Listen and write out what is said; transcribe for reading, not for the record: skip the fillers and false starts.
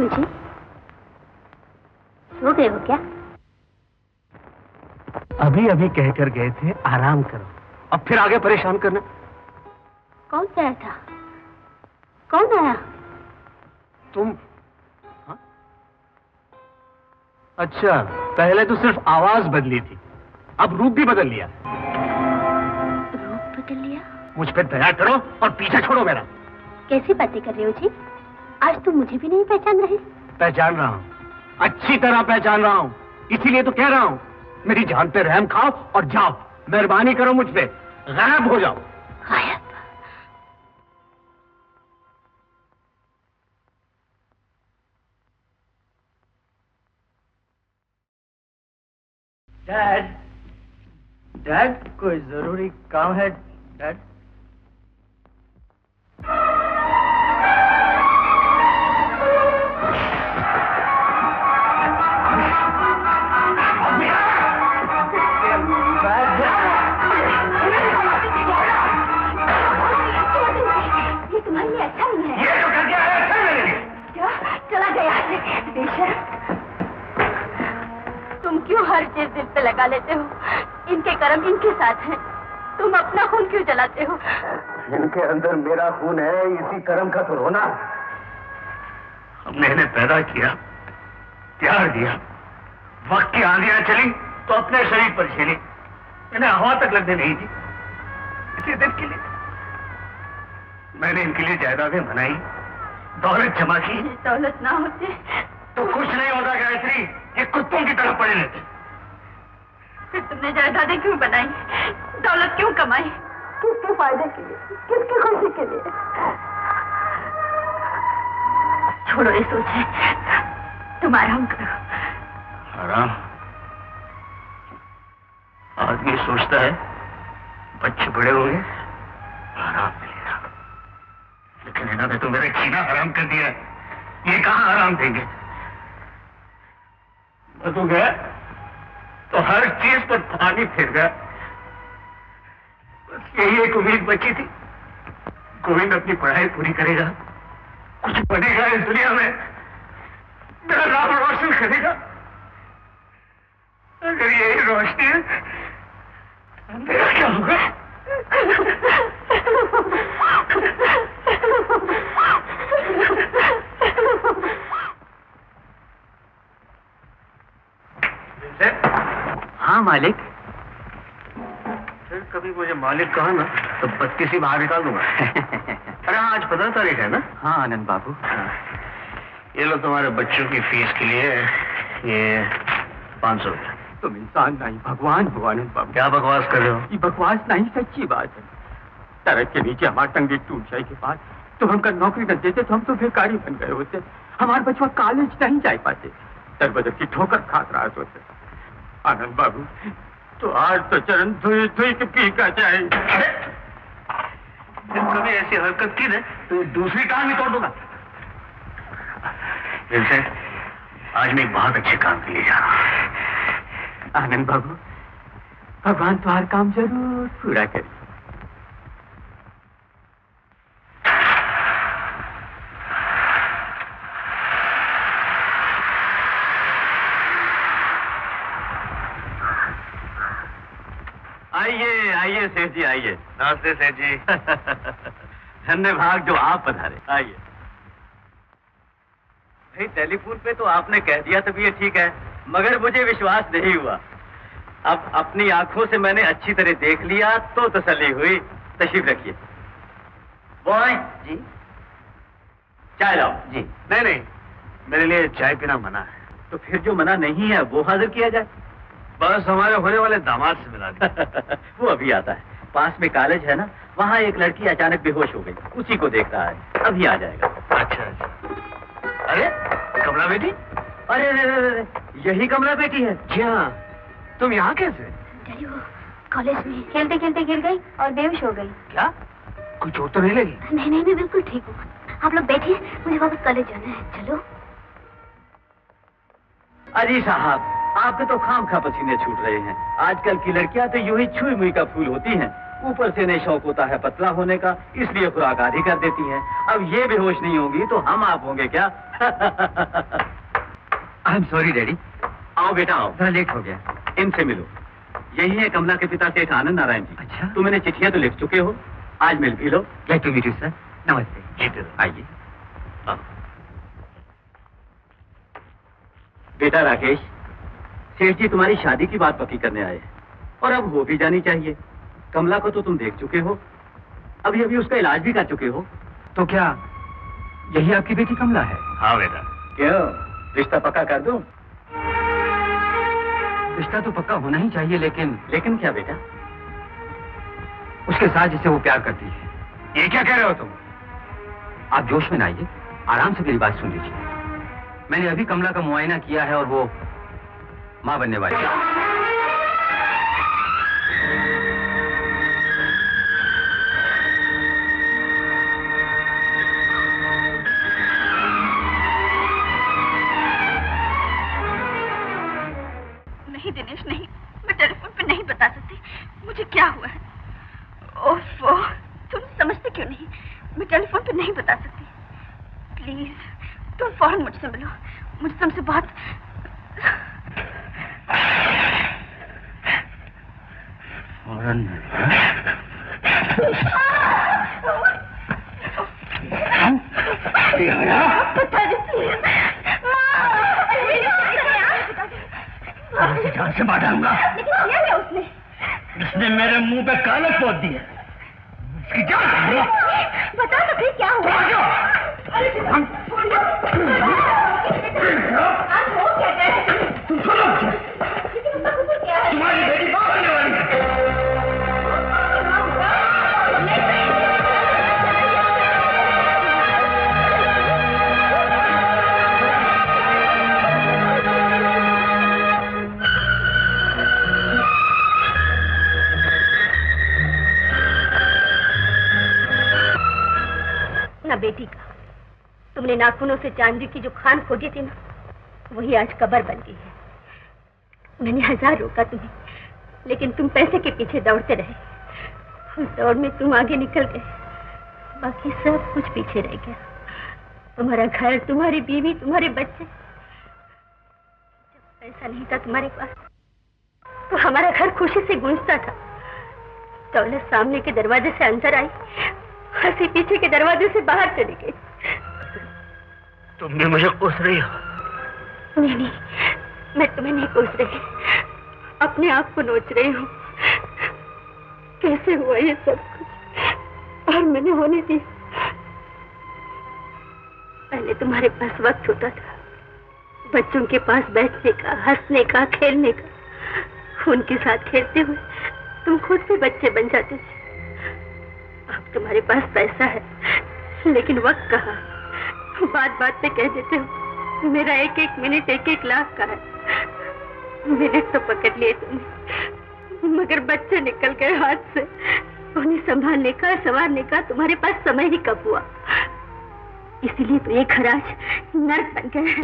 क्यों जी, सो गए हो क्या? अभी अभी कहकर गए थे आराम करो, अब फिर आगे परेशान करना। कौन से आया था? कौन आया? तुम? हा? अच्छा, पहले तो सिर्फ आवाज बदली थी, अब रूप भी बदल लिया। रूप बदल लिया? मुझ पे दया करो और पीछे छोड़ो मेरा। कैसी बातें कर रहे हो जी? आज तुम मुझे भी नहीं पहचान रहे। पहचान रहा हूँ, अच्छी तरह पहचान रहा हूँ, इसीलिए तो कह रहा हूँ मेरी जान पे रहम खाओ और जाओ, मेहरबानी करो मुझ पे, गायब हो जाओ। गायब? डैड, डैड कोई जरूरी काम है डैड? ये तुम्हारे लिए अच्छा नहीं है। ये जो करके आया अच्छा मेरे लिए। क्या? चला गया बेशर्म। तुम क्यों हर चीज दिल पे लगा लेते हो? इनके कर्म इनके साथ हैं, तुम अपना खून क्यों जलाते हो? इनके अंदर मेरा खून है, इसी कर्म का तो रोना। हमने इन्हें पैदा किया, प्यार दिया, वक्त की आंधियां चली तो अपने शरीर पर झेली, इन्हें हवा तक लगने नहीं दी। इसी दिन के लिए मैंने इनके लिए जायदादें बनाई, दौलत जमा की। दौलत ना होते तो कुछ नहीं होता गायत्री, ये कुत्तों की तरफ पड़े रहते। फिर तुमने जायदादें क्यों बनाई, दौलत क्यों कमाई? किसके फायदे के लिए, किसकी खुशी के लिए? छोड़ो ये सोचे, तुम आराम करो। आराम? आदमी सोचता है बच्चे बड़े होंगे आराम मिलेगा, लेकिन इन्होंने तो मेरा जीना हराम कर दिया। ये कहाँ आराम देंगे? मैं तो गया तो हर चीज पर पानी फिर गया। बस यही एक उम्मीद बची थी, गोविंद अपनी पढ़ाई पूरी करेगा, कुछ बनेगा इस दुनिया में, मेरा नाम रोशन करेगा। अगर यही रोशनी है, मेरा क्या होगा? हाँ मालिक। फिर कभी मुझे मालिक कहा ना तो 32 ही बाहर निकाल दूंगा। अरे आज 15 तारीख है ना? हाँ आनंद बाबू। हाँ। ये लो तुम्हारे बच्चों की फीस के लिए ये 500 रुपया। तुम इंसान नहीं भगवान हो आनंद बाबू। क्या बकवास कर रहे हो? ये बकवास नहीं, सच्ची बात है। सड़क के नीचे हमारे टंगे टूट जाए के बाद तो हमका नौकरी न देते तो हम तो बेकारी बन गए होते। हमारे बच्चा कॉलेज नहीं जा पाते, दर बदर की ठोकर खात रहा होते। आनंद बाबू तो आज तो चरण धोई धोई के पी का जाए। कभी ऐसी हरकत की ना तो दूसरी टांग भी तोड़ दूंगा। आज मैं एक बहुत अच्छे काम के लिए जा रहा हूँ। आनंद बाबू भगवान तुम्हारा काम जरूर पूरा करे। आइए आइए सेठ जी आइए। नमस्ते सेठ जी। धन्य भाग जो आप पधारे। आइए। भाई टेलीफोन पे तो आपने कह दिया तब ये ठीक है, मगर मुझे विश्वास नहीं हुआ। अब अपनी आंखों से मैंने अच्छी तरह देख लिया तो तसल्ली हुई। तशरीफ रखिए। बॉय जी। चाय लाओ। जी नहीं नहीं, मेरे लिए चाय पीना मना है। तो फिर जो मना नहीं है वो हाजिर किया जाए। बस हमारे होने वाले दामाद से मिला दिया। वो अभी आता है, पास में कॉलेज है ना, वहाँ एक लड़की अचानक बेहोश हो गई, उसी को देख रहा है, अभी आ जाएगा। अच्छा अच्छा। अरे कमला बेटी? अरे अरे यही कमला बेटी है। जी हाँ, तुम यहाँ कैसे? डैडी वो कॉलेज में खेलते खेलते गिर गई और बेहोश हो गई। क्या? कोई चोट तो नहीं लगी? नहीं नहीं, मैं बिल्कुल ठीक हूँ। आप लोग बैठिए, मुझे वापस कॉलेज जाना है। चलो। अजी साहब आपके तो खाम खा पसीने छूट रहे हैं। आजकल की लड़कियां तो यूं ही छुई मुई का फूल होती हैं। ऊपर से इन्हें शौक होता है पतला होने का, इसलिए खुराक आधी कर देती हैं। अब ये बेहोश नहीं होंगी तो हम आप होंगे क्या? I am sorry daddy. आओ बेटा आओ, थोड़ा लेट हो गया। इनसे मिलो। यही है कमला के पिता सेठ आनंद नारायण जी। अच्छा। तुम इन्हें चिट्ठियां तो लिख चुके हो, आज मिल भी लो। Glad to meet you sir. नमस्ते। जीते रहो। आइए। बेटा राकेश, सेठ जी तुम्हारी शादी की बात पक्की करने आए हैं और अब हो भी जानी चाहिए। कमला को तो तुम देख चुके हो, अभी अभी उसका इलाज भी कर चुके हो। तो क्या यही आपकी बेटी कमला है? हाँ बेटा। क्यों, रिश्ता पक्का कर दूं? रिश्ता तो पक्का होना ही चाहिए, लेकिन क्या बेटा? उसके साथ जिसे वो प्यार करती है। ये क्या कह रहे हो तुम? आप जोश में ना आइए, आराम से मेरी बात सुन लीजिए। मैंने अभी कमला का मुआयना किया है और वो मां बनने वाली है। नहीं दिनेश नहीं, मैं टेलीफोन पे नहीं बता सकती मुझे क्या हुआ है। ओफो, तुम समझते क्यों नहीं? मैं टेलीफोन पे नहीं बता सकती। प्लीज तुम फौरन मुझसे मिलो, मुझे तुमसे बहुत फौरन जान से मार डालूंगा। उसने मेरे मुंह पे काले पोत दिए, इसकी जान से बता तो फिर क्या हुआ? तुम सुनो, तुम्हारी बेटी मां बनने वाली है। ना बेटी का, तुमने नाखूनों से चांदी की जो खान खोदी थी ना, वही आज कब्र बन गई है। मैंने 1000 रोका तुम्हें, लेकिन तुम पैसे के पीछे दौड़ते रहे। उस दौड़ में तुम आगे निकल गए, बाकी सब कुछ पीछे रह गया। तुम्हारा घर, तुम्हारी बीवी, तुम्हारे बच्चे। जब पैसा नहीं था तुम्हारे पास तो हमारा घर खुशी से गूंजता था। दौलत सामने के दरवाजे से अंदर आई, हंसी पीछे के दरवाजे से बाहर चली गई। तुम भी मुझे कोस रही हो? नहीं, मैं तुम्हें नहीं कोस रही, अपने आप को नोच रही हूँ। कैसे हुआ ये सब कुछ और मैंने होने दी। पहले तुम्हारे पास वक्त होता था, बच्चों के पास बैठने का, हंसने का, खेलने का। उनके साथ खेलते हुए तुम खुद भी बच्चे बन जाते थे। अब तुम्हारे पास पैसा है, लेकिन वक्त कहाँ? बात बात पे कह देते हो मेरा एक एक मिनट 1-1 लाख का है। मिनट तो पकड़ लिए तुमने, मगर बच्चे निकल गए हाथ से। उन्हें संभालने का, संवारने का तुम्हारे पास समय ही कब हुआ? इसीलिए तो ये घर आज नर्क बन गया है।